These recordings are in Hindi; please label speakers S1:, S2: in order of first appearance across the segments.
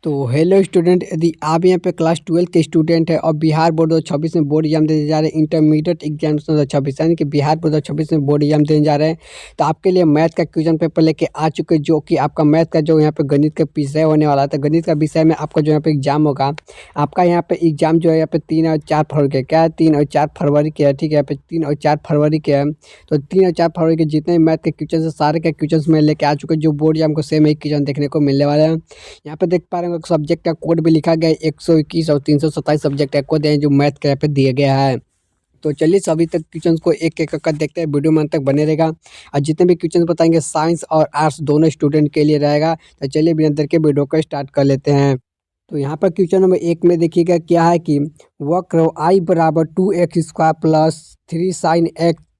S1: तो हेलो स्टूडेंट, यदि आप यहाँ पे क्लास 12 के स्टूडेंट है और बिहार बोर्ड 2026 में बोर्ड एग्जाम देने जा रहे हैं, इंटरमीडिएट एग्जाम 2026 यानी कि बिहार बोर्ड 2026 में बोर्ड एग्जाम देने जा रहे हैं, तो आपके लिए मैथ का क्वेश्चन पेपर लेके आ चुके हैं, जो कि आपका मैथ का जो यहाँ पे गणित का विषय होने वाला था। गणित का विषय में आपका जो यहाँ पे एग्जाम होगा, आपका यहाँ पे एग्जाम जो है यहाँ पे 3 और 4 फरवरी के क्या है 3 और 4 फरवरी के है। ठीक है, यहाँ पे 3 और 4 फरवरी के है। तो 3 और 4 फरवरी के जितने भी मैथ के क्वेश्चन है, सारे के क्वेश्चन मैं लेके आ चुके हैं, जो बोर्ड एग्जाम को सेम एक क्वेश्चन देखने को मिलने वाला है। यहाँ पे देख पा रहे हैं सब्जेक्ट का कोड भी लिखा गया है, 121 और 327 सब्जेक्ट का कोड है जो मैथ के यहाँ पे दिया गया है। तो चलिए सभी तक क्वेश्चन को एक एक कर देखते हैं, वीडियो में अंत तक बने रहेगा। और जितने भी क्वेश्चन बताएंगे साइंस और आर्ट्स दोनों स्टूडेंट के लिए रहेगा। तो चलिए बिना देर के वीडियो को स्टार्ट कर लेते हैं। तो यहाँ पर क्वेश्चन नंबर 1 में देखिएगा क्या है कि वक्र आई बराबर 2x² प्लस 3 साइन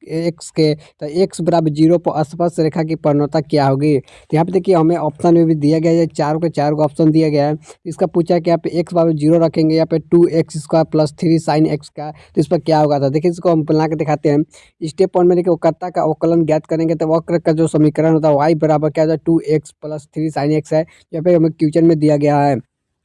S1: एक्स के तो x बराबर 0 पर स्पर्श रेखा की प्रवणता क्या होगी। तो यहाँ पे देखिए हमें ऑप्शन में भी दिया गया है, चारों के चारों को ऑप्शन दिया गया है। इसका पूछा है कि यहाँ पे x बराबर 0 रखेंगे, यहाँ पे 2x² प्लस 3 साइन एक्स का, तो इस पर क्या होगा। था देखिए इसको हम बना के दिखाते हैं। स्टेप 1 में देखिए वक्रता का अवकलन ज्ञात करेंगे, तो वक्र का जो समीकरण होता है y बराबर क्या होता है 2x प्लस 3 साइन एक्स है। यहाँ पे हमें क्वेश्चन में दिया गया है।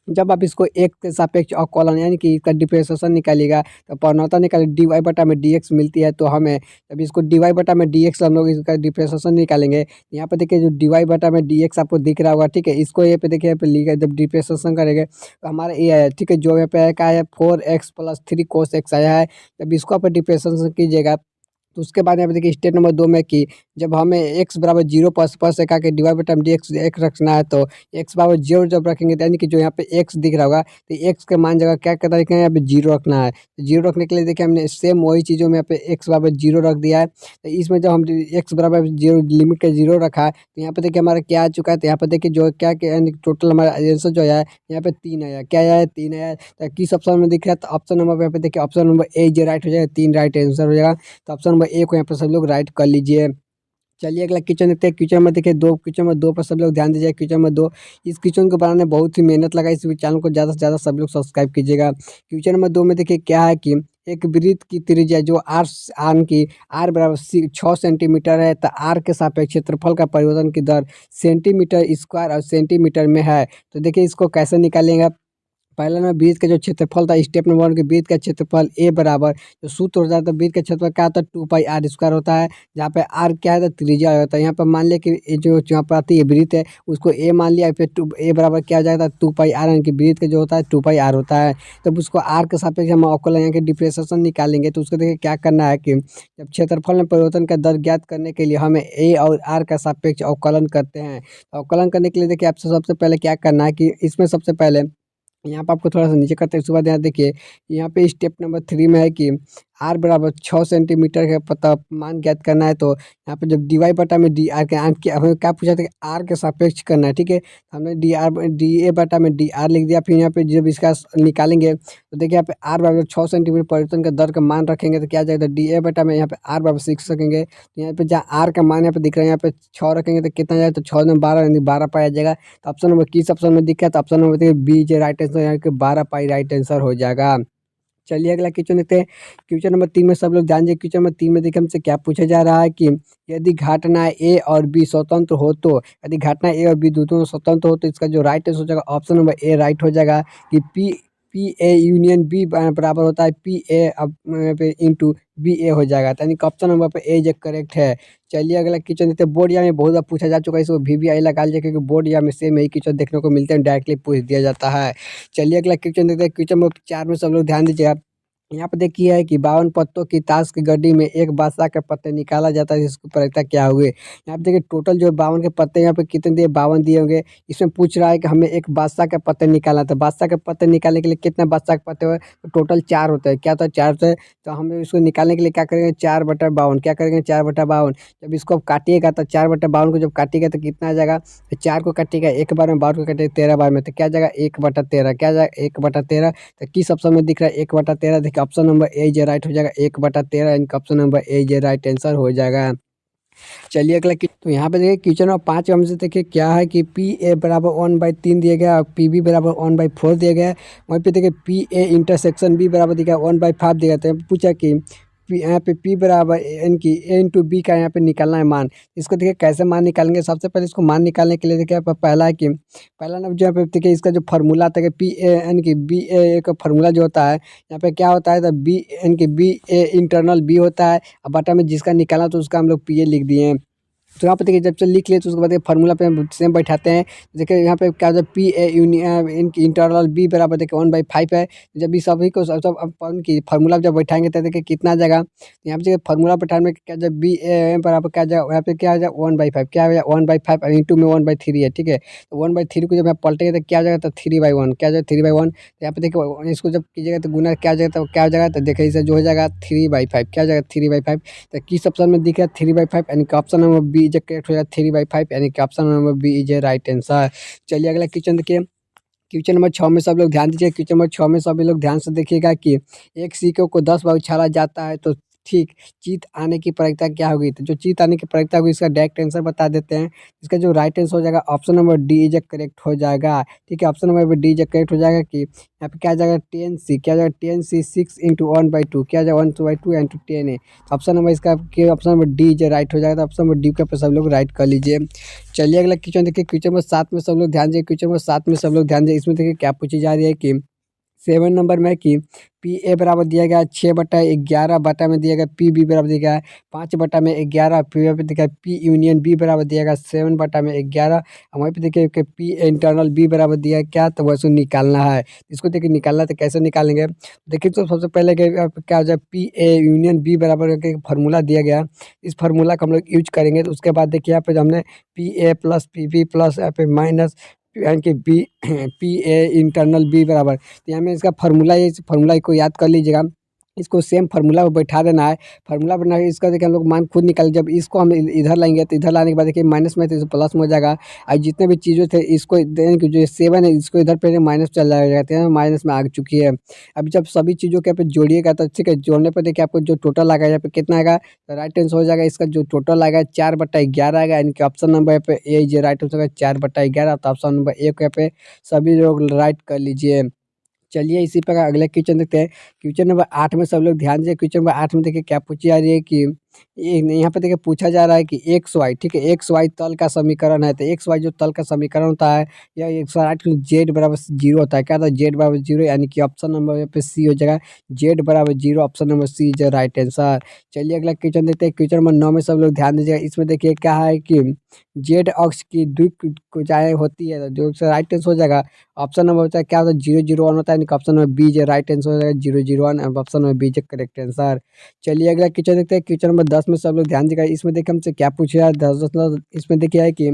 S1: जब आप इसको एक के सापेक्ष अवकलन यानी कि इसका डिफरेंशिएशन निकालिएगा, तो प्रवणता निकाले dy बटा में dx मिलती है। तो हमें जब इसको dy बटा में dx हम लोग इसका डिफरेंशिएशन निकालेंगे, यहाँ पे देखिए जो dy बटा में dx आपको दिख रहा होगा। ठीक है, इसको यहाँ पे देखिए यहाँ पे लिखा है, जब डिफरेंशिएशन करेंगे तो हमारा ये आया। ठीक है, जो यहाँ पे क्या है 4x प्लस 3 cos x आया है। जब इसको आप डिफरेंशिएशन कीजिएगा, तो उसके बाद यहाँ पे देखिए स्टेप नंबर 2 में कि जब हमें x बराबर 0 पर स्पर्श रेखा के dy बटा में dx एक रखना है, तो x बराबर 0 जब रखेंगे तो यानी कि जो यहाँ पे x दिख रहा होगा, तो x के मान जगह क्या करना है, यहाँ पे 0 रखना है। तो 0 रखने के लिए देखिए हमने सेम वही चीज़ों में यहाँ पे x बराबर 0 रख दिया है। तो इसमें जब हम x बराबर 0 लिमिट का 0 रखा है, तो यहाँ पे देखिए हमारा क्या आ चुका है। तो यहाँ पे देखिए जो क्या यानी टोटल हमारा आंसर जो है यहाँ पे 3 आया। क्या आया है 3 आया। तो किस ऑप्शन में दिख रहा है, तो ऑप्शन नंबर यहाँ पे देखिए ऑप्शन नंबर ए जो राइट हो जाएगा, 3 राइट आंसर हो जाएगा। तो ऑप्शन नंबर ए को यहाँ पर सब लोग राइट कर लीजिए। चलिए अगला क्वेश्चन देखते हैं। क्वेश्चन में देखिए क्वेश्चन में 2 पर सब लोग ध्यान दीजिए। क्वेश्चन में 2, इस क्वेश्चन को बनाने में बहुत ही मेहनत लगा, इस चैनल को ज़्यादा से ज़्यादा सब लोग सब्सक्राइब कीजिएगा। क्वेश्चन नंबर 2 में देखिए क्या है कि एक वृत्त की त्रिज्या जो आर की आर बराबर 6 सेंटीमीटर है, तो आर के सापेक्ष क्षेत्रफल का परिवर्तन की दर सेंटीमीटर स्क्वायर और सेंटीमीटर में है। तो देखिए इसको कैसे निकालेंगे। पहला नंबर वृत्त का जो क्षेत्रफल था, स्टेप नंबर 1 के वृत्त का क्षेत्रफल ए बराबर जो सूत्र होता है, तो वृत्त का क्षेत्रफल क्या होता है 2πr² होता है, जहाँ पे आर क्या है तो त्रिज्या होता है। यहाँ पर मान लिया कि जो यहाँ पर आती है वृत्त है उसको ए मान लिया, फिर ए बराबर क्या हो जाएगा 2πr, यानी कि वृत्त का जो होता है 2πr होता है। तब उसको आर के सापेक्ष हम अवकलन यहाँ के डिफरेंशिएशन निकालेंगे। तो उसको देखिए क्या करना है कि जब क्षेत्रफल में परिवर्तन का दर ज्ञात करने के लिए हमें ए और आर का सापेक्ष अवकलन करते हैं। अवकलन करने के लिए देखिए आपसे सबसे पहले क्या करना है कि इसमें सबसे पहले यहाँ पर आपको थोड़ा सा नीचे करते हैं। उसके बाद यहाँ देखिए यहाँ पे स्टेप नंबर 3 में है कि आर बराबर 6 सेंटीमीटर का पता मान ज्ञात करना है। तो यहाँ पे जब डी वाई बटा में डी आर के हमें क्या पूछा था कि आर के सापेक्ष करना है। ठीक है, हमने डी ए बटा में डी आर लिख दिया। फिर यहाँ पे जब इसका निकालेंगे तो देखिए यहाँ पे आर बराबर 6 सेंटीमीटर परिवर्तन का दर का मान रखेंगे, तो क्या जाएगा डी ए बटा में यहाँ पे आर बराबर 6 रखेंगे। तो यहाँ पे जहाँ आर का मान यहाँ पे दिख रहा है, यहाँ पे 6 रखेंगे तो कितना जाएगा, तो 6 में 12 यानी 12 पाया जाएगा। तो ऑप्शन नंबर किस ऑप्शन में दिख रहा है, तो ऑप्शन नंबर देखिए बी जो राइट आंसर, यहाँ के 12 पाई राइट आंसर हो जाएगा। चलिए अगला क्वेश्चन देखते हैं। क्वेश्चन नंबर 3 में सब लोग ध्यान दीजिए। क्वेश्चन नंबर 3 में देखिए हमसे क्या पूछा जा रहा है कि यदि घटना ए और बी स्वतंत्र हो, तो यदि घटना ए और बी दोनों स्वतंत्र हो, तो इसका जो राइट आंसर हो जाएगा ऑप्शन नंबर ए राइट हो जाएगा कि पी ए यूनियन बी बराबर होता है पी ए पे इंटू बी ए हो जाएगा। यानी कि ऑप्शन नंबर पे ए जो करेक्ट है। चलिए अगला क्वेश्चन देखते हैं। बोर्ड या में बहुत बार पूछा जा चुका है, इसको VVI लगा लीजिए, क्योंकि बोर्ड या में सेम यही क्वेश्चन देखने को मिलते हैं, डायरेक्टली पूछ दिया जाता है। चलिए अगला क्वेश्चन देखते हैं। क्वेश्चन नंबर 4 में सब लोग ध्यान दीजिएगा। यहाँ पे देखिए है कि 52 पत्तों की ताश की गड्डी में एक बादशाह के पत्ते निकाला जाता है, इसकी प्रायिकता क्या हुई। यहाँ पे देखिए टोटल जो 52 के पत्ते यहाँ पे कितने दिए, 52 दिए होंगे। इसमें पूछ रहा है कि हमें एक बादशाह के पत्ते निकालना, तो बादशाह के पत्ते निकालने के लिए कितने बादशाह के पत्ते हुए, तो टोटल 4 होते हैं। क्या होता है 4 होते हैं। तो हमें इसको निकालने के लिए क्या करेंगे 4/52, क्या करेंगे 4/52। जब इसको आप काटिएगा तो 4/52 को जब काटिएगा तो कितना आ जाएगा, तो 4 को काटिएगा 1 बार में, 52 को काटिएगा 13 बार में, तो क्या जाएगा 1/13। क्या जाएगा 1/13। तो किस ऑप्शन में दिख रहा है 1/13, देखिए ऑप्शन नंबर ए जो राइट हो जाएगा 1/13, इनका ऑप्शन नंबर ए जो राइट आंसर हो जाएगा। चलिए अगला तो यहाँ पे देखिए क्वेश्चन नंबर 5 हमसे देखिए क्या है कि पी ए बराबर 1/3 दिया गया और पी बी बराबर 1/4 दिया गया है। वहीं पे देखिए पी ए इंटरसेक्शन बी बराबर दिया गया 1/5 दिया गया। तो पूछा कि यहाँ पे पी बराबर एन की ए इंटू बी का यहाँ पे निकालना है मान। इसको देखिए कैसे मान निकालेंगे। सबसे पहले इसको मान निकालने के लिए देखिए पहला है कि पहला नंबर जो यहाँ पे देखिए इसका जो फार्मूला आता है पी ए एन की बी ए का फार्मूला जो होता है यहाँ पे क्या होता है तो बी एन की बी ए इंटरनल बी होता है। अब बटा में जिसका निकाला तो उसका हम लोग पी ए लिख दिए हैं। तो यहाँ पे देखिए जब से लिख लिए तो उसके बाद फार्मूला पे हम सेम बैठाते हैं। देखिए यहाँ पे क्या होता है पी ए यूनियन इनकी इंटरनल बी बराबर देखिए 1/5 है। जब भी सभी को सब अपन की फार्मूला जब बैठाएंगे तो देखिए कितना आ जाएगा। तो यहाँ पे फार्मूला बैठाने में क्या जब बी ए बराबर क्या जाएगा यहाँ पे क्या आ जाएगा 1/5 क्या हो जाएगा 1/5 इंटू में 1/3 है। ठीक है तो 1/3 को जब मैं पलटेंगे तो क्या आ जाएगा तो 3/1 क्या जाएगा 3/1। तो यहाँ पे देखिए इसको जब कीजिएगा तो गुना क्या आ जाएगा तो क्या हो जाएगा तो देखिए इसे जो हो जाएगा 3/5 क्या हो जाएगा 3/5। तो किस ऑप्शन में दिख रहा है 3/5 यानी कि option number B is correct हो जाएगा 3/5 यानी कि option number B is a right answer. चलिए अगला क्वेश्चन देखिए। क्वेश्चन नंबर 6 में सब लोग ध्यान दीजिए। क्वेश्चन नंबर 6 में सभी लोग ध्यान से देखिएगा कि एक सिक्के को 10 बार उछाला जाता है तो ठीक जीत आने की प्रायिकता क्या होगी। तो जो जीत आने की प्रायिकता होगी इसका डायरेक्ट आंसर बता देते हैं। इसका जो राइट आंसर हो जाएगा option number D is correct हो जाएगा। ठीक है option number D is correct हो जाएगा कि यहाँ पे क्या आ जाएगा 10c क्या आ जाएगा 10c 6 इंटू 1/2 क्या आ जाएगा 1/2 इंटू 10 है। ऑप्शन नंबर इसका option number D is right हो जाएगा। तो ऑप्शन नंबर डी के सब लोग राइट कर लीजिए। चलिए अगला क्वेश्चन देखिए। क्वेश्चन नंबर 7 में सब लोग ध्यान दीजिए। क्वेश्चन नंबर 7 में सब लोग ध्यान दीजिए। इसमें देखिए क्या पूछी जा रही है कि 7 नंबर में कि पी ए बराबर दिया गया 6/11 बटा में दिया गया पी बी बराबर दिया गया 5/11 फिर पे देखिए पी यूनियन बी बराबर दिया गया 7/11। वहीं पे देखिए कि पी इंटरनल बी बराबर दिया क्या तो वैसे निकालना है। इसको देखिए निकालना तो कैसे निकालेंगे देखिए। तो सबसे पहले क्या हो जाए पी ए यूनियन बी बराबर फार्मूला दिया गया। इस फार्मूला का हम लोग यूज करेंगे। तो उसके बाद देखिए यहाँ पे हमने P A plus P B plus यहाँ पे माइनस यानी कि B P A internal B बराबर। तो यहाँ में इसका फार्मूला है इस फार्मूला को याद कर लीजिएगा। इसको सेम फार्मूला पर बैठा देना है। फार्मूला बना के इसका देखिए हम लोग मान खुद निकाल जब इसको हम इधर लाएंगे तो इधर लाने के बाद देखिए माइनस में तो प्लस में हो जाएगा। और जितने भी चीज़ें थे इसको जो 7 है इसको इधर पे माइनस चल जाएगा माइनस में आ चुकी है। अभी जब सभी चीज़ों के यहाँ पे जोड़िएगा तो ठीक है जोड़ने पर देखिए आपको जो टोटल आएगा यहाँ पे कितना आएगा तो राइट आंसर हो जाएगा। इसका जो टोटल आएगा 4/11 आएगा यानी कि ऑप्शन नंबर यहाँ पे ए जो राइट आंसर 4/11। तो ऑप्शन नंबर ए को यहाँ पे सभी लोग राइट कर लीजिए। चलिए इसी प्रकार अगले क्वेश्चन देखते हैं। क्वेश्चन नंबर 8 में सब लोग ध्यान दीजिए। क्वेश्चन नंबर 8 में देखिए क्या पूछी जा रही है कि यहाँ पे देखिए पूछा जा रहा है कि एक्स वाई ठीक है एक्स वाई तल का समीकरण है। तो एक्स वाई जो तल का समीकरण होता है या 108 जेड बराबर 0 होता है। क्या था जेड बराबर 0 यानी कि ऑप्शन नंबर यहाँ पे सी हो जाएगा जेड बराबर 0 option number C is right answer. चलिए अगला क्वेश्चन देखते हैं। क्वेश्चन नंबर 9 में सब लोग ध्यान दीजिएगा। इसमें देखिए क्या है कि जेड अक्ष की भुजाएं होती है तो जो राइट आंसर हो जाएगा ऑप्शन नंबर होता है क्या होता है 001 होता है। ऑप्शन नंबर बी जो राइट आंसर हो जाएगा 001 ऑप्शन नंबर बी जो करेक्ट आंसर। चलिए अगला क्वेश्चन देखते हैं। क्वेश्चन नंबर 10 में सब लोग ध्यान दीजिएगा। इसमें देखिए हमसे क्या पूछा है 10 इसमें देखिए है कि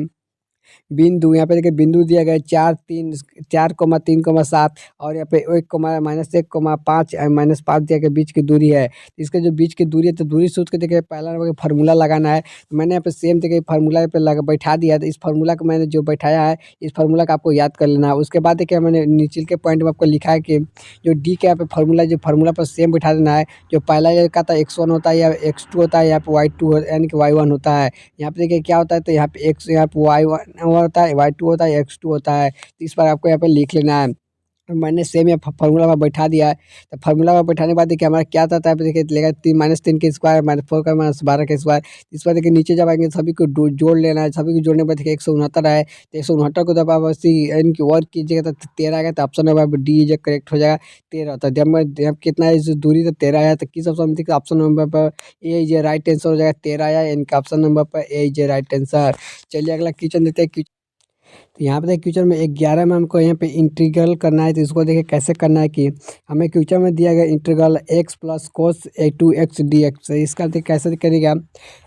S1: बिंदु यहाँ पे देखिए बिंदु दिया गया है 4,3,7 और यहाँ पे 1,-1,5 -5 दिया गया बीच की दूरी है। इसके जो बीच की दूरी है तो दूरी सोच के देखिए पहला नंबर फार्मूला लगाना है। तो मैंने यहाँ पे सेम देखिए फार्मूला पे लगा बैठा दिया। तो इस फार्मूला को मैंने जो बैठाया है इस फार्मूला का आपको याद कर लेना है। उसके बाद देखिए मैंने नीचे के पॉइंट में आपको लिखा है कि जो डी के यहाँ पे फार्मूला जो फार्मूला पर सेम बैठा देना है। जो पहला का था x1 होता है या x2 होता है यहाँ पे y2 यानी कि y1 होता है। यहाँ पे देखिए क्या होता है तो यहाँ पे x यहाँ पे y1 होता है y2 होता है x2 होता है। तो इस बार आपको यहाँ पे लिख लेना है। मैंने सेम यहाँ फार्मूला में बैठा दिया है। तो फार्मूला में बैठाने के बाद देखिए हमारा क्या आता है देखिए लेगा 3 के स्क्वायर -4 का -12 के स्क्वायर। इस बार देखिए नीचे जब आएंगे सभी को जोड़ लेना है। सभी को जोड़ने के बाद देखिए 169 है। तो 169 को जब आप इनकी वर्क कीजिएगा तो 13 आएगा। तो ऑप्शन नंबर डी जो करेक्ट हो जाएगा 13 होता है। जब कितना है जो दूरी तो 13 है तो किस ऑप्शन में ऑप्शन नंबर पर ए जो राइट आंसर हो जाएगा 13 आया इनका ऑप्शन नंबर पर ए जो राइट आंसर। चलिए अगला क्वेश्चन देते हैं। तो यहाँ पे देखिए क्वेश्चन में 11 में हमको यहाँ पे इंटीग्रल करना है। तो इसको देखिए कैसे करना है कि हमें क्वेश्चन में दिया गया integral x plus cos 2x dx। इसका देखिए कैसे करिएगा।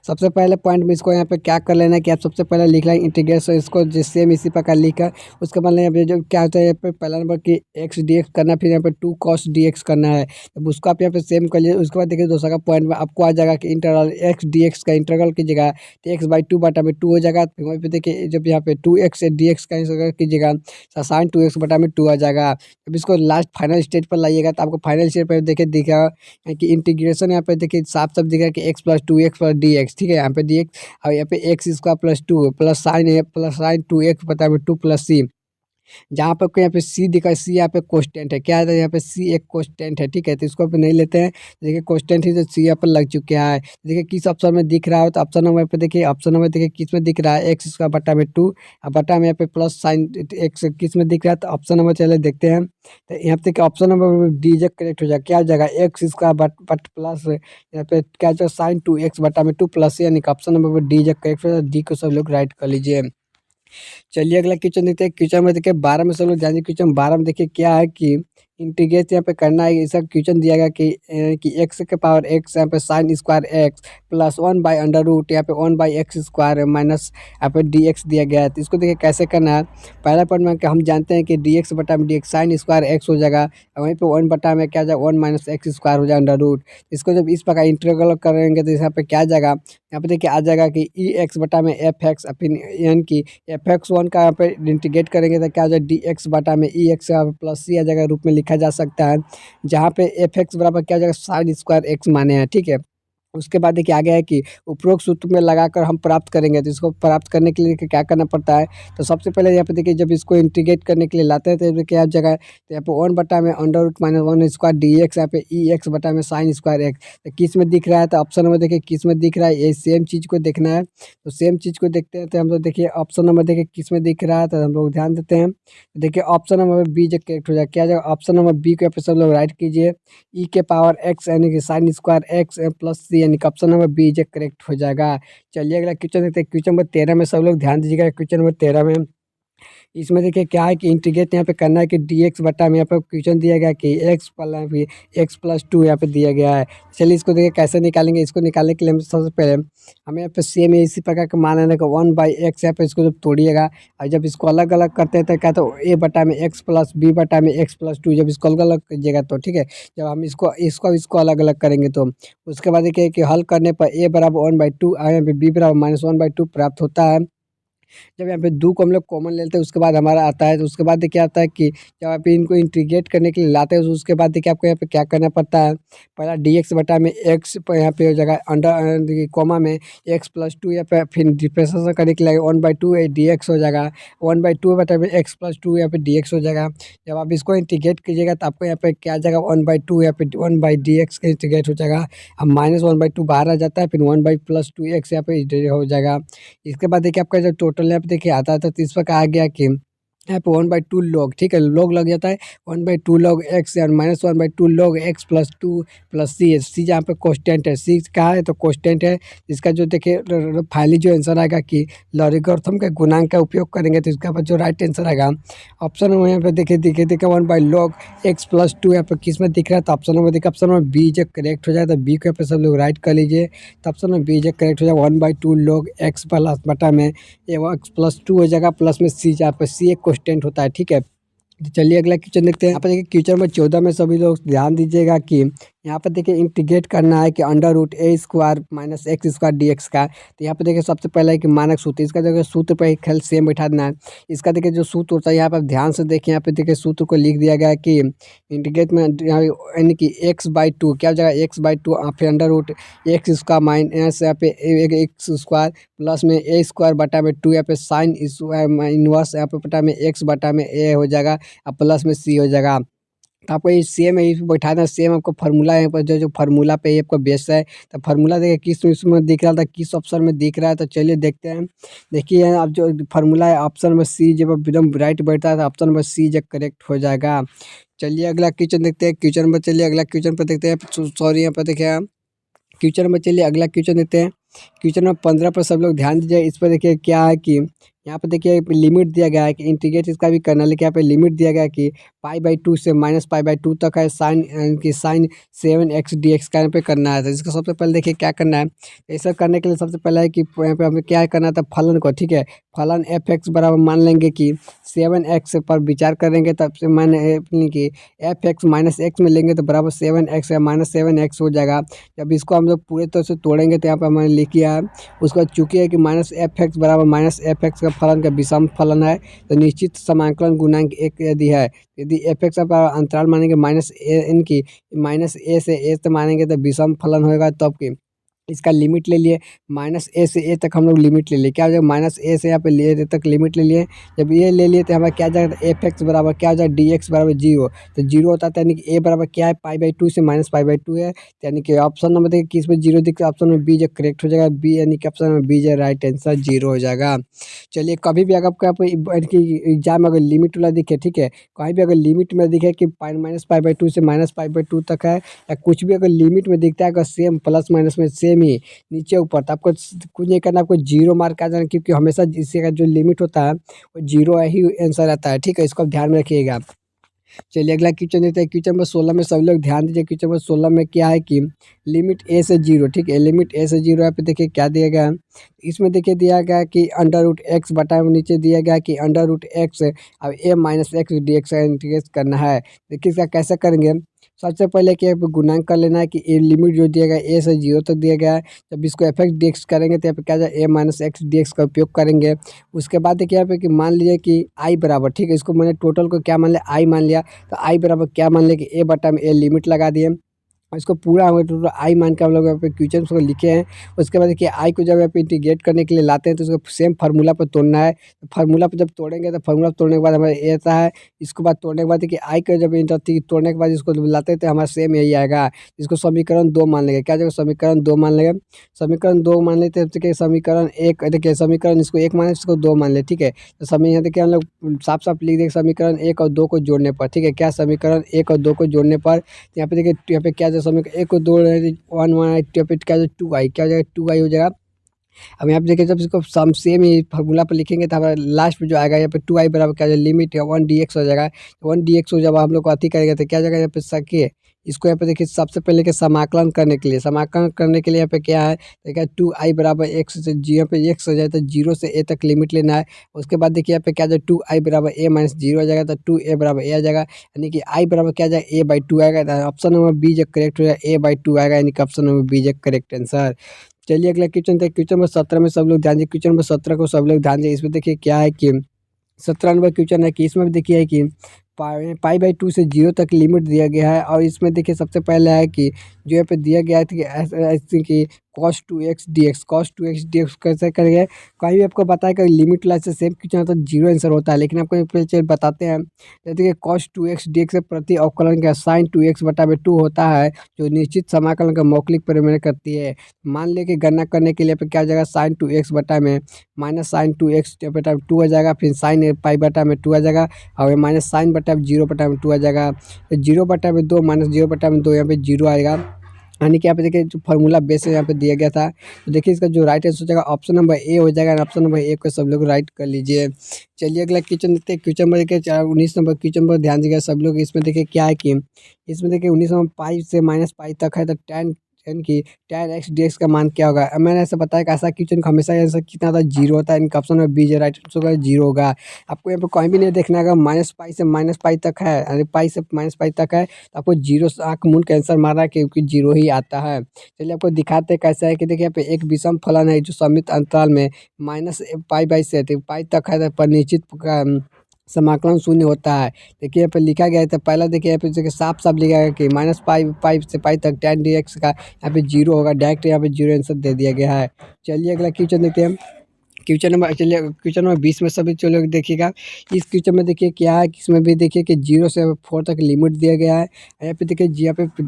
S1: सबसे पहले पॉइंट में इसको यहाँ पे क्या कर लेना है कि आप सबसे पहले लिख लें इंटीग्रेशन इसको सेम इसी प्रकार लिखा। उसके बाद यहाँ पे जो क्या होता है यहाँ पे पहला नंबर की x dx करना फिर यहाँ पे 2 cos dx करना है। तो उसको आप यहाँ पे सेम कर लीजिए। उसके बाद देखिए दूसरा का पॉइंट में आपको आ जाएगा कि इंटीग्रल x dx का इंटीग्रल कीजिएगा तो x/2 बटा में 2 हो जाएगा। फिर वहीं पे देखिए जब यहाँ पे 2x से dx का कीजिएगा तो साइन 2x बटा में 2 आ जाएगा। अब इसको लास्ट फाइनल स्टेज पर लाइएगा तो आपको फाइनल स्टेज पर देखिए दिखेगा कि इंटीग्रेशन यहाँ पे देखिए साफ साफ दिखेगा कि x plus 2x plus dx ठीक है। यहाँ पे dx और यहाँ पे x square plus 2 plus sign 2x बटा में 2 प्लस c जहाँ पर आपको यहाँ पे सी दिखा, सी यहाँ पे कोस्टेंट है, क्या है यहाँ पे सी एक कोस्टेंट है, ठीक है। तो इसको आप नहीं लेते हैं। देखिए कोस्टेंट ही तो सी यहाँ पर लग चुके हैं। देखिए किस ऑप्शन में दिख रहा है, तो ऑप्शन नंबर पे देखिए, ऑप्शन नंबर देखिए किस में दिख रहा है, एक्स स्क्वायर बटा में 2, और बटा में यहाँ पे प्लस साइन एक्स किस में दिख रहा है, तो ऑप्शन नंबर चले देखते हैं। तो यहाँ पे देखिए ऑप्शन नंबर डी जो करेक्ट हो जाएगा, क्या हो जाएगा, एक्स स्क्वायर बट प्लस यहाँ पे क्या जो साइन 2x बटा में 2 प्लस, यानी कि ऑप्शन नंबर डी जो करेक्ट हो जाएगा। डी को सब लोग राइट कर लीजिए। चलिए अगला क्वेश्चन देखते हैं। क्वेश्चन में देखिए 12 में सब लोग जानिए। क्वेश्चन 12 में देखिए क्या है कि इंटीग्रेट यहाँ पे करना है। ऐसा क्वेश्चन दिया गया कि एक्स के पावर एक्स यहाँ पे साइन स्क्वायर एक्स प्लस 1/√, यहाँ पे 1/x स्क्वायर माइनस यहाँ पे डी एक्स दिया गया है। तो इसको देखिए कैसे करना है। पहला पॉइंट में कि हम जानते हैं कि डी एक्स बटा में D x sine square x हो जाएगा, और वहीं पे 1 बटा में क्या जाएगा 1 माइनस एक्स स्क्वायर हो जाएगा अंडर रूट। इसको जब इस प्रकार इंटीग्रल करेंगे तो यहाँ पे क्या आ जाएगा, यहाँ पे देखिए आ जाएगा कि ई एक्स बटा में एफ एक्स, फिर यानी कि एफ एक्स वन का यहाँ पे इंटीग्रेट करेंगे तो क्या आ जाएगा डी एक्स बटा में ई एक्स प्लस सी आ जाएगा रूप में लिखा जा सकता है, जहाँ पे एफ एक्स बराबर क्या आ जाएगा साइन स्क्वायर एक्स माने हैं, ठीक है। उसके बाद देखिए आगे है कि उपरोक्त सूत्र में लगाकर हम प्राप्त करेंगे। तो इसको प्राप्त करने के लिए देखिए क्या करना पड़ता है। तो सबसे पहले यहाँ पे देखिए जब इसको इंटीग्रेट करने के लिए लाते हैं तो क्या जगह, तो यहाँ पे 1 बटा में under root -1 square D X, यहाँ पे ई एक्स बटा में साइन स्क्वायर एक्स। तो किस में दिख रहा है, तो ऑप्शन नंबर देखिए किस में दिख रहा है, ये सेम चीज़ को देखना है। तो सेम चीज़ को देखते हैं। तो हम लोग देखिए ऑप्शन नंबर देखिए किस में दिख रहा है, तो हम लोग ध्यान देते हैं। तो देखिए ऑप्शन नंबर बी जो करेक्ट हो जाए, क्या जाएगा ऑप्शन नंबर बी को यहाँ पे सब लोग राइट कीजिए। ई के पावर एक्स यानी कि साइन स्क्वायर एक्स प्लस सी, यानी कि ऑप्शन नंबर बी जो करेक्ट हो जाएगा। चलिए अगला क्वेश्चन देखते हैं। क्वेश्चन नंबर 13 में सब लोग ध्यान दीजिएगा। क्वेश्चन नंबर 13 में इसमें देखिए क्या है कि इंटीग्रेट यहाँ पे करना है कि डी एक्स बटा में यहाँ पे क्वेश्चन दिया गया कि x+2 यहाँ पे दिया गया है। चलिए इसको देखिए कैसे निकालेंगे। इसको निकालने के लिए हम सबसे पहले हमें यहाँ पे सेम इसी प्रकार का मान लेना कि 1/x यहाँ पे इसको जब तोड़िएगा, और जब इसको अलग अलग करते हैं तो क्या, तो a बटा में x प्लस b बटा में x+2, जब इसको अलग अलग कीजिएगा तो ठीक है। जब हम इसको इसको इसको अलग अलग करेंगे तो उसके बाद देखिए कि हल करने पर a बराबर 1/2 और यहाँ पे b बराबर -1/2 प्राप्त होता है। जब यहाँ पे 2 को हम लोग कॉमन लेते हैं उसके बाद हमारा आता है। तो उसके बाद देखिए आता है कि जब आप इनको इंटीग्रेट करने के लिए लाते हैं तो उसके बाद देखिए आपको यहाँ पे क्या करना पड़ता है। पहला डी एक्स बटा में एक्स यहाँ पे हो जाएगा अंडर कॉमा में x+2, या फिर डिफ्रेंशिएशन करने के लिए 1/2 डी एक्स हो जाएगा, 1/2 बटा में x+2 यहाँ पे डी एक्स हो जाएगा। जब आप इसको इंटीग्रेट कीजिएगा तो आपको यहाँ पे क्या आ जाएगा 1/2 यहाँ पे 1/dx का इंटीग्रेट हो जाएगा। अब -1/2 बाहर आ जाता है, फिर 1/+2x यहाँ पे हो जाएगा। इसके बाद देखिए आपका जो टोटल यहाँ पे देखिए आता है, तो इस पर कहा गया कि यहाँ पे 1/2 log, ठीक है, log लग जाता है 1/2 log x और -1/2 log x+2 प्लस सी जहाँ पे कोस्टेंट है, सी कहा है तो कोस्टेंट है। इसका जो देखिए फाइनली जो आंसर आएगा कि लॉगरिथम के गुणांक का उपयोग करेंगे, तो इसका जो राइट आंसर आएगा ऑप्शन नंबर यहाँ पे देखिए 1/log x+2 यहाँ पे किस में दिख रहा है, तो ऑप्शन नंबर देखिए ऑप्शन नंबर बी जो करेक्ट हो जाए। तो बी को यहाँ पे सब लोग राइट कर लीजिए। तो ऑप्शन नंबर बी जो करेक्ट हो जाए 1/2 log x प्लस बटा में x+2 हो जाएगा, प्लस में सी जहाँ पे सी एक कोस्टेंट होता है, ठीक है। तो चलिए अगला क्वेश्चन देखते हैं। यहाँ पर देखिए क्वेश्चन नंबर 14 में सभी लोग ध्यान दीजिएगा कि यहाँ पर देखिए इंटीग्रेट करना है कि अंडर रूट -x² dx का। तो यहाँ पे देखिए सबसे पहले है कि मानक सूत्र, इसका देखिए सूत्र पर एक ख्याल सेम बैठा देना है। इसका देखिए जो सूत्र होता है यहाँ पर ध्यान से देखिए, यहाँ पे देखिए सूत्र को लिख दिया गया है कि इंटीग्रेट में यानी कि x/2 क्या हो जाएगा x/2 फिर अंडर रूट x² माइनस यहाँ पे x² प्लस में a² बटा में 2 यहाँ पे साइन इनवर्स यहाँ पे बटा में x बटा में a हो जाएगा, अब प्लस में c हो जाएगा। तो आपको ये सेम है बैठा देना। सेम आपको फार्मूला है पर जो फार्मूला पे ये आपको बेस है। तो फार्मूला देखिए किस इसमें दिख रहा था, किस ऑप्शन में दिख रहा है। तो चलिए देखते हैं। देखिए अब जो फार्मूला है ऑप्शन नंबर सी जब एकदम राइट बैठता है तो ऑप्शन नंबर सी जब करेक्ट हो जाएगा। चलिए अगला क्वेश्चन देखते हैं। क्वेश्चन नंबर चलिए अगला क्वेश्चन पर देखते हैं। सॉरी यहाँ पर देखिए क्वेश्चन नंबर चलिए अगला क्वेश्चन देखते हैं। क्वेश्चन नंबर 15 पर सब लोग ध्यान दीजिए। इस पर देखिए क्या है कि यहाँ पे देखिए लिमिट दिया गया है कि इंटीग्रेट इसका भी करना है, लेकिन यहाँ पे लिमिट दिया गया है कि π/2 से -π/2 तक है साइन 7x dx का यहाँ पे करना है। तो इसका सबसे पहले देखिए क्या करना है। ऐसा करने के लिए सबसे पहले है कि यहाँ पे हमें क्या करना था, फलन को, ठीक है, फलन f(x) बराबर मान लेंगे कि 7x पर विचार करेंगे, तब से मान कि f(x) -x में लेंगे तो बराबर 7x या -7x हो जाएगा। जब इसको हम लोग पूरे तरह से तोड़ेंगे तो यहाँ पर हमने लिख किया है। उसके बाद चूंकि है कि -f(x) बराबर -f(x) का फलन का विषम फलन है, तो निश्चित समाकलन गुणांक 1 यदि है, यदि f(x) पर अंतराल मानेंगे -a से a से मानेंगे तो विषम फलन होगा, तब कि इसका लिमिट ले लिए, माइनस ए से ए तक हम लोग लिमिट ले लिए। क्या हो जाएगा, माइनस ए से यहाँ पे ले तक लिमिट ले लिए। जब ये ले लिए तो हमारा क्या जाएगा, एफ एक्स बराबर क्या हो जाएगा, डी एक्स बराबर जीरो। तो जीरो होता है, यानी कि ए बराबर क्या है, पाई बाई टू से माइनस पाई बाई टू है। यानी कि ऑप्शन नंबर देखिए किस में जीरो दिखता है, ऑप्शन में बी जो करेक्ट हो जाएगा, बी यानी कि ऑप्शन में बी जो राइट आंसर जीरो हो जाएगा। चलिए कभी भी अगर आपको एग्जाम में अगर लिमिट वाला दिखे, ठीक है, कहीं भी अगर लिमिट में दिखे कि माइनस पाई बाई टू से माइनस पाई बाई टू तक है, या कुछ भी अगर लिमिट में दिखता है अगर सेम प्लस माइनस में सेम ही नीचे ऊपर, तो आपको कुछ नहीं करना, आपको जीरो मार्क आ जाना, क्योंकि हमेशा इसका जो लिमिट होता है वो जीरो ही आंसर आता है। ठीक है, इसको आप ध्यान में रखिएगा। चलिए अगला क्वेश्चन देते हैं। क्वेश्चन नंबर 16 में सब लोग ध्यान दीजिए। क्वेश्चन नंबर 16 में क्या है कि लिमिट ए से जीरो, ठीक है, लिमिट ए से जीरो। यहाँ पे देखिए क्या दिया गया है, इसमें देखिए दिया गया कि अंडर रूट एक्स बटा में नीचे दिया गया कि अंडर रूट एक्स, अब a minus x d x integrate करना है। देखिए इसका कैसे करेंगे। सबसे पहले क्या है, गुणांक कर लेना है कि ए लिमिट जो दिया गया ए से जीरो तक दिया गया है। जब इसको एफ एक्स डी एक्स करेंगे तो यहाँ पे क्या जाए, ए माइनस एक्स डी एक्स का उपयोग करेंगे। उसके बाद देखिए यहाँ पे कि मान लीजिए कि आई बराबर, ठीक है, इसको मैंने टोटल को क्या मान लिया, आई मान लिया। तो आई बराबर क्या मान लिया कि ए बटा में ए लिमिट लगा दिए। और इसको पूरा हम टोटल आई मान के हम लोग यहाँ पे क्वेश्चन को लिखे हैं। उसके बाद देखिए आई को जब यहाँ पे इंटीग्रेट करने के लिए लाते हैं तो उसको सेम फार्मूला पर तोड़ना है। तो फार्मूला पर जब तोड़ेंगे तो फार्मूला तोड़ने के बाद हमारा ए आता है। इसके बाद तोड़ने के बाद देखिए आई को जब तोड़ने के बाद इसको लाते हैं तो हमारा सेम यही आएगा। इसको समीकरण दो मान लेंगे। क्या जगह समीकरण दो मान लेंगे, समीकरण दो मान लेते हैं। देखिए समीकरण एक, देखिए समीकरण इसको एक मान ले, इसको दो मान ले, ठीक है। तो समी यहाँ देखिए हम लोग साफ साफ लिख देंगे समीकरण एक और दो को जोड़ने पर, ठीक है। क्या समीकरण एक और दो को जोड़ने पर यहाँ पे देखिए, यहाँ पे क्या जो समीकरण एक को दो वन वन आई, यहाँ पे क्या जो टू आई, क्या हो जाएगा, टू आई हो जाएगा। अब यहाँ पे देखिए जब इसको सम सेम ही फार्मूला पर लिखेंगे तो हमारा लास्ट में जो आएगा यहाँ पे टू आई बराबर क्या लिमिट है वन डी एक्स हो जाएगा। वन डी एक्स हो, जब हम लोग को अति करेंगे तो क्या जाएगा यहाँ पे सके। इसको यहाँ पे देखिए सबसे पहले के समाकलन करने के लिए, समाकलन करने के लिए यहाँ पे क्या है, देखिए टू आई बराबर एक्स से जी, यहाँ पे एक्स हो जाए तो जीरो से ए तक लिमिट लेना है। उसके बाद देखिए यहाँ पे क्या जाए, टू आई बराबर ए माइनस जीरो आ जाएगा, तो टू ए बराबर ए आ जाएगा। यानी कि आई बराबर क्या जाएगा, ए बाई टू आएगा। ऑप्शन नंबर बी जो करेक्ट हो जाएगा, ए बाई टू आएगा, यानी कि ऑप्शन नंबर बी जो करेक्ट आंसर। चलिए अगला क्वेश्चन थे। क्वेश्चन नंबर 17 में सब लोग ध्यान दीजिए। क्वेश्चन नंबर 17 को सब लोग ध्यान दीजिए। इसमें देखिए क्या है कि 17 नंबर क्वेश्चन है कि इसमें भी देखिए है कि पाई बाई टू से जीरो तक लिमिट दिया गया है। और इसमें देखिए सबसे पहले है कि जो यहाँ पे दिया गया है कि ऐसे कि cos two x d x, cos two x d x कैसे करेंगे। कहीं भी आपको बताया कि लिमिट वाला से सेम क्वेश्चन होता है जीरो आंसर होता है, लेकिन आपको पहले बताते हैं। जैसे कि cos two x d x से प्रति अवकलन का साइन टू एक्स बटा में टू होता है, जो निश्चित समाकलन का मौलिक परिमेय करती है। मान लें कि गणना करने के लिए पे क्या हो जाएगा, साइन टू एक्स बटा में माइनस साइन टू एक्स बटा में टू आ जाएगा, फिर साइन पाई बटा में टू आ जाएगा, और माइनस साइन बटा में जीरो बटा में टू आ जाएगा। तो जीरो बटा में दो माइनस जीरो बटा में दो, यहाँ पे जीरो आएगा। यानी कि यहाँ पे देखिए जो फार्मूला बेस यहाँ पे दिया गया था। तो देखिए इसका जो राइट आंसर हो जाएगा ऑप्शन नंबर ए हो जाएगा। ऑप्शन नंबर ए को सब लोग राइट कर लीजिए। चलिए अगला क्वेश्चन देखते हैं। क्वेश्चन नंबर देखिए 19 नंबर क्वेश्चन पर ध्यान दीजिएगा सब लोग। इसमें देखिए क्या है कि इसमें देखिए 19 नंबर पाई से माइनस पाई तक है, तो टेन यानी कि टेन एक्स डी एक्स का मान क्या होगा। अब मैंने ऐसा बताया कि ऐसा क्वेश्चन का हमेशा आंसर कितना था, जीरो होता है। इनका ऑप्शन में बी जो राइट आंसर होगा जीरो होगा। आपको यहाँ पे कहीं भी नहीं देखना होगा, माइनस पाई से माइनस पाई तक है, अरे पाई से माइनस पाई तक है, तो आपको जीरो से आँख मूंद के आंसर मारना है, क्योंकि जीरो ही आता है। चलिए आपको दिखाते हैं कैसा है कि देखिए यहाँ पे एक विषम फलन है जो समित अंतराल में माइनस पाई बाई से पाई तक है, पर निश्चित समाकलन शून्य होता है। देखिए यहाँ पे लिखा गया है। तो पहला देखिए यहाँ पे देखिए साफ साफ लिखा गया कि माइनस पाई पाई से पाई तक टेन डी एक्स का यहाँ पे जीरो होगा, डायरेक्ट यहाँ पे जीरो आंसर दे दिया गया है। चलिए अगला क्वेश्चन देखते हैं। क्वेश्चन नंबर चलिए क्वेश्चन नंबर 20 में सभी चलो देखिएगा। इस क्वेश्चन में देखिए क्या है कि इसमें भी देखिए कि जीरो से फोर तक लिमिट दिया गया है। यहाँ पे देखिए यहाँ पे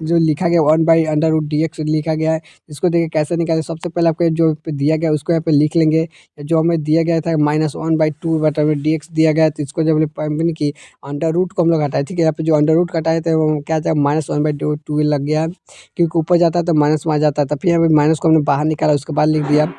S1: जो लिखा गया one by under root D X लिखा गया है। इसको देखिए कैसे निकालें। सबसे पहले आपको जो दिया गया उसको यहाँ पे लिख लेंगे। जो हमें दिया गया था माइनस वन बाई टू बटा में डी एक्स दिया गया, तो इसको जब की अंडर रूट को हम लोग हटाए, ठीक है। यहाँ पे जो अंडर रूट हटाए थे वो क्या था, माइनस वन बाई टू लग गया, क्योंकि ऊपर जाता है तो माइनस में आ जाता था। फिर यहाँ पे माइनस को हमने बाहर निकाला, उसके बाद लिख दिया।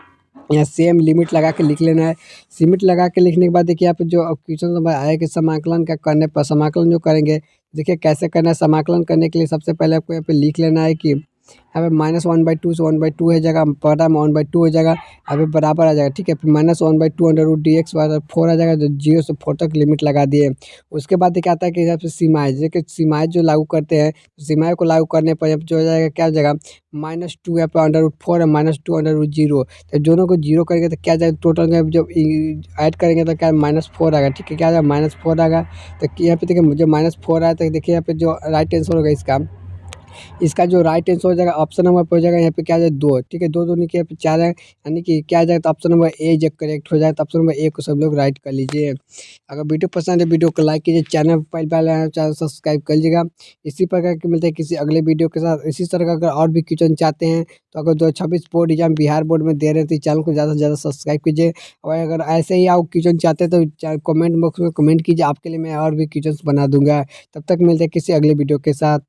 S1: यहाँ सेम लिमिट लगा के लिख लेना है। लिमिट लगा के लिखने के बाद देखिए यहाँ पे जो क्वेश्चन नंबर आया कि समाकलन का करने पर समाकलन जो करेंगे, देखिए कैसे करना है। समाकलन करने के लिए सबसे पहले आपको यहाँ पे लिख लेना है कि यहाँ पे माइनस वन बाई टू से वन बाई टू हो जाएगा, बड़ा में वन बाई टू हो जाएगा, यहाँ पे बराबर आ जाएगा, ठीक है। फिर minus one by two under root D x four आ जाएगा, जो जीरो से फोर तक लिमिट लगा दिए। उसके बाद क्या आता है कि यहाँ पे सीमाएँ, जैसे सीमाएँ जो लागू करते हैं, सीमाएँ को लागू करने पर यहाँ पे जो हो जाएगा क्या हो जाएगा, माइनस टू यहाँ पे अंडर रूट फोर है, minus two under root zero. तो दोनों को जीरो करेंगे तो क्या जाएगा, टोटल जब ऐड करेंगे तो क्या माइनस फोर आएगा, ठीक है। क्या आएगा, माइनस फोर आएगा। तो यहाँ पे देखिए मुझे माइनस फोर आया, तो देखिए यहाँ पे जो राइट आंसर होगा इसका इसका जो राइट आंसर हो जाएगा ऑप्शन नंबर पे हो जाएगा यहाँ पे क्या आ जाए 2, ठीक है। 2 दूनी के 4 है, यानी कि क्या आ जाएगा, तो ऑप्शन नंबर ए जो करेक्ट हो जाए, तो ऑप्शन नंबर ए को सब लोग राइट कर लीजिए। अगर वीडियो पसंद है वीडियो को लाइक कीजिए, चैनल पर पहले पहले आए हैं, चैनल सब्सक्राइब कर लीजिएगा। इसी प्रकार के मिलते हैं किसी अगले वीडियो के साथ। इसी तरह का अगर और भी क्वेश्चन चाहते हैं तो अगर 2026 बोर्ड एग्जाम बिहार बोर्ड में दे रहे हैं तो चैनल को ज़्यादा से ज़्यादा सब्सक्राइब कीजिए। और अगर ऐसे ही आप क्वेश्चन चाहते हैं तो कमेंट बॉक्स में कमेंट कीजिए, आपके लिए मैं और भी क्वेश्चन बना दूंगा। तब तक मिलते हैं किसी अगले वीडियो के साथ।